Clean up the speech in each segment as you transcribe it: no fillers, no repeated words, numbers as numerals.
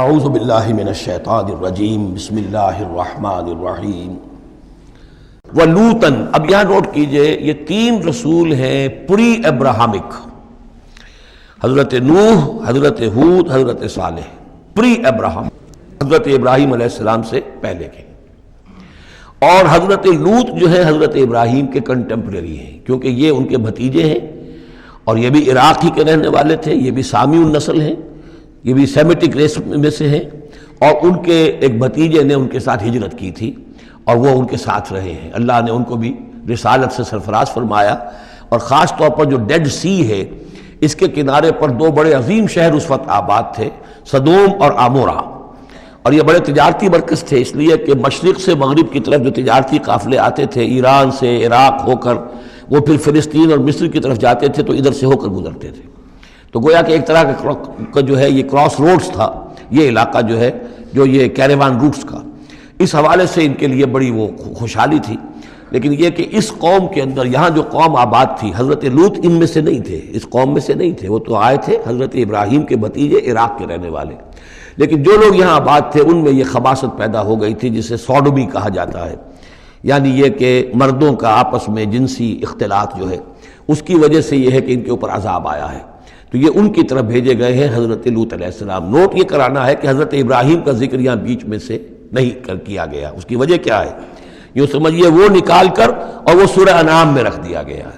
اعوذ باللہ من الشیطان الرجیم بسم اللہ الرحمن الرحیم وَلُوطًا۔ اب یہاں نوٹ کیجئے یہ تین رسول ہیں پری ابراہمک، حضرت نوح، حضرت ہود، حضرت صالح، پری ابراہم، حضرت ابراہیم علیہ السلام سے پہلے کے۔ اور حضرت لوط جو ہے حضرت ابراہیم کے کنٹمپریری ہیں، کیونکہ یہ ان کے بھتیجے ہیں اور یہ بھی عراق ہی کے رہنے والے تھے، یہ بھی سامی النسل ہیں، یہ بھی سیمیٹک ریس میں سے ہیں، اور ان کے ایک بھتیجے نے ان کے ساتھ ہجرت کی تھی اور وہ ان کے ساتھ رہے ہیں۔ اللہ نے ان کو بھی رسالت سے سرفراز فرمایا، اور خاص طور پر جو ڈیڈ سی ہے اس کے کنارے پر دو بڑے عظیم شہر اس وقت آباد تھے، سدوم اور عمورہ، اور یہ بڑے تجارتی مرکز تھے، اس لیے کہ مشرق سے مغرب کی طرف جو تجارتی قافلے آتے تھے ایران سے عراق ہو کر وہ پھر فلسطین اور مصر کی طرف جاتے تھے تو ادھر سے ہو کر گزرتے تھے، تو گویا کہ ایک طرح کا جو ہے یہ کراس روڈز تھا یہ علاقہ جو ہے، جو یہ کیریوان روٹس کا، اس حوالے سے ان کے لیے بڑی وہ خوشحالی تھی۔ لیکن یہ کہ اس قوم کے اندر یہاں جو قوم آباد تھی، حضرت لوط ان میں سے نہیں تھے، اس قوم میں سے نہیں تھے، وہ تو آئے تھے حضرت ابراہیم کے بھتیجے عراق کے رہنے والے، لیکن جو لوگ یہاں آباد تھے ان میں یہ خباثت پیدا ہو گئی تھی جسے سوڈومی کہا جاتا ہے، یعنی یہ کہ مردوں کا آپس میں جنسی اختلاط جو ہے اس کی وجہ سے یہ ہے کہ ان کے اوپر عذاب آیا ہے، تو یہ ان کی طرف بھیجے گئے ہیں حضرت لوط علیہ السلام۔ نوٹ یہ کرانا ہے کہ حضرت ابراہیم کا ذکر یہاں بیچ میں سے نہیں کیا گیا، اس کی وجہ کیا ہے؟ یوں سمجھیے وہ نکال کر اور وہ سورہ انعام میں رکھ دیا گیا ہے،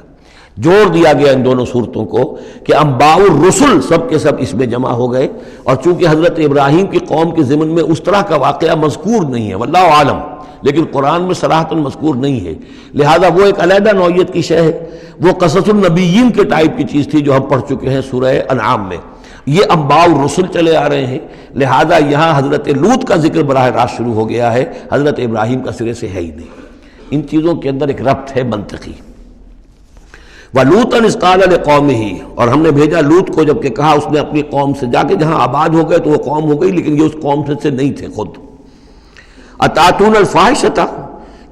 جوڑ دیا گیا ان دونوں صورتوں کو کہ انباء الرسل سب کے سب اس میں جمع ہو گئے، اور چونکہ حضرت ابراہیم کی قوم کے ضمن میں اس طرح کا واقعہ مذکور نہیں ہے واللہ عالم، لیکن قرآن میں صراحتاً مذکور نہیں ہے، لہذا وہ ایک علیحدہ نوعیت کی شے ہے، وہ قصص النبیین کے ٹائپ کی چیز تھی جو ہم پڑھ چکے ہیں سورہ انعام میں، یہ انباء الرسل چلے آ رہے ہیں، لہذا یہاں حضرت لوط کا ذکر براہ راست شروع ہو گیا ہے، حضرت ابراہیم کا سرے سے ہے ہی نہیں۔ ان چیزوں کے اندر ایک ربط ہے منطقی۔ وَلُوطًا إِذْ قَالَ لِقَوْمِهِ، اور ہم نے بھیجا لوط کو جب کہ کہا اس نے اپنی قوم سے، جا کے جہاں آباد ہو گئے تو وہ قوم ہو گئی لیکن یہ اس قوم سے نہیں تھے خود۔ أَتَأْتُونَ الْفَاحِشَةَ،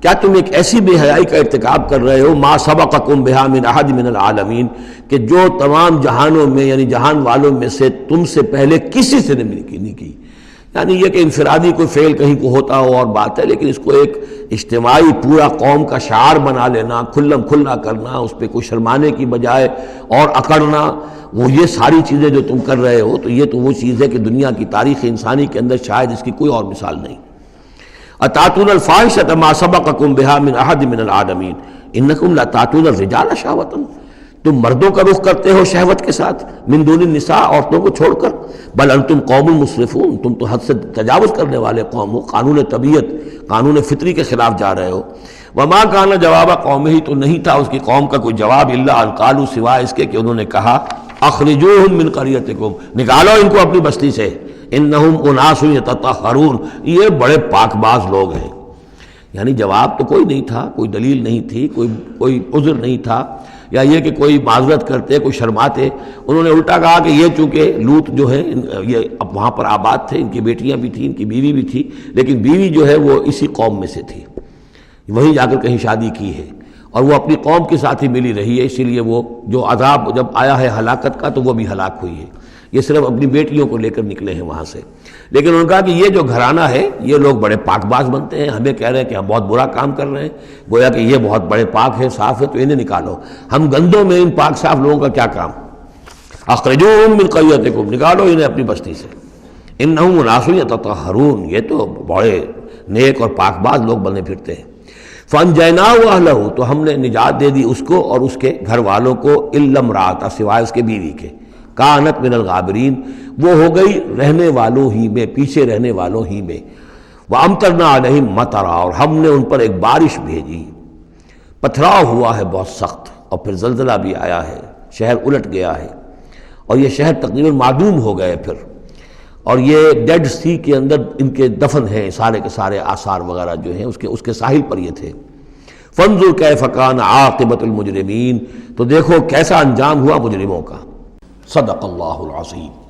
کیا تم ایک ایسی بے حیائی کا ارتکاب کر رہے ہو، مَا سَبَقَكُم بِهَا مِنْ أَحَدٍ مِنَ الْعَالَمِينَ، کہ جو تمام جہانوں میں یعنی جہان والوں میں سے تم سے پہلے کسی سے نہیں کی، یعنی یہ کہ انفرادی کوئی فعل کہیں کو ہوتا ہو اور بات ہے، لیکن اس کو ایک اجتماعی پورا قوم کا شعار بنا لینا، کھلم کھلا کرنا، اس پہ کوئی شرمانے کی بجائے اور اکڑنا، وہ یہ ساری چیزیں جو تم کر رہے ہو، تو یہ تو وہ چیز ہے کہ دنیا کی تاریخ انسانی کے اندر شاید اس کی کوئی اور مثال نہیں۔ أَتَأْتُونَ الْفَاحِشَةَ مَا سَبَقَكُم بِهَا مِنْ أَحَدٍ مِنَ الْعَالَمِينَ إِنَّكُمْ لَتَأْتُونَ الرِّجَالَ شَهْوَةً، تم مردوں کا رخ کرتے ہو شہوت کے ساتھ، من دون النساء، عورتوں کو چھوڑ کر، بل انتم قوم مسرفون، تم تو حد سے تجاوز کرنے والے قوم ہو، قانون طبیعت، قانون فطری کے خلاف جا رہے ہو۔ وما کان جواب قومہ، تو نہیں تھا اس کی قوم کا کوئی جواب، الا ان قالوا، سوائے اس کے کہ انہوں نے کہا، اخرجوہم من قریتکم، نکالو ان کو اپنی بستی سے، انہم اناس یتطہرون، یہ بڑے پاک باز لوگ ہیں۔ یعنی جواب تو کوئی نہیں تھا، کوئی دلیل نہیں تھی، کوئی عذر نہیں تھا، یا یہ کہ کوئی معذرت کرتے، کوئی شرماتے، انہوں نے الٹا کہا کہ یہ چونکہ لوط جو ہے یہ اب وہاں پر آباد تھے، ان کی بیٹیاں بھی تھیں، ان کی بیوی بھی تھی، لیکن بیوی جو ہے وہ اسی قوم میں سے تھی، وہیں جا کر کہیں شادی کی ہے، اور وہ اپنی قوم کے ساتھ ہی ملی رہی ہے، اسی لیے وہ جو عذاب جب آیا ہے ہلاکت کا تو وہ بھی ہلاک ہوئی ہے، یہ صرف اپنی بیٹیوں کو لے کر نکلے ہیں وہاں سے۔ لیکن انہوں نے کہا کہ یہ جو گھرانہ ہے یہ لوگ بڑے پاک باز بنتے ہیں، ہمیں کہہ رہے ہیں کہ ہم بہت برا کام کر رہے ہیں، گویا کہ یہ بہت بڑے پاک ہیں، صاف ہے، تو انہیں نکالو، ہم گندوں میں ان پاک صاف لوگوں کا کیا کام؟ اخرجوہم من قریتکم، نکالو انہیں اپنی بستی سے، انہم اناس یتطہرون، یہ تو بڑے نیک اور پاک باز لوگ بنے پھرتے ہیں۔ فانجیناہ واہلہ، تو ہم نے نجات دے دی اس کو اور اس کے گھر والوں کو، الا امرأتہ، سوائے اس کے بیوی کے، کانت من الغابرین، وہ ہو گئی رہنے والوں ہی میں، پیچھے رہنے والوں ہی میں، وامطرنا علیہم مطرا، اور ہم نے ان پر ایک بارش بھیجی، پتھراؤ ہوا ہے بہت سخت، اور پھر زلزلہ بھی آیا ہے، شہر الٹ گیا ہے، اور یہ شہر تقریباً معدوم ہو گئے پھر، اور یہ ڈیڈ سی کے اندر ان کے دفن ہیں، سارے کے سارے آثار وغیرہ جو ہیں اس کے ساحل پر یہ تھے۔ فانظر کیف کان عاقبۃ المجرمین، تو دیکھو کیسا انجام ہوا مجرموں کا۔ صدق اللہ العظیم۔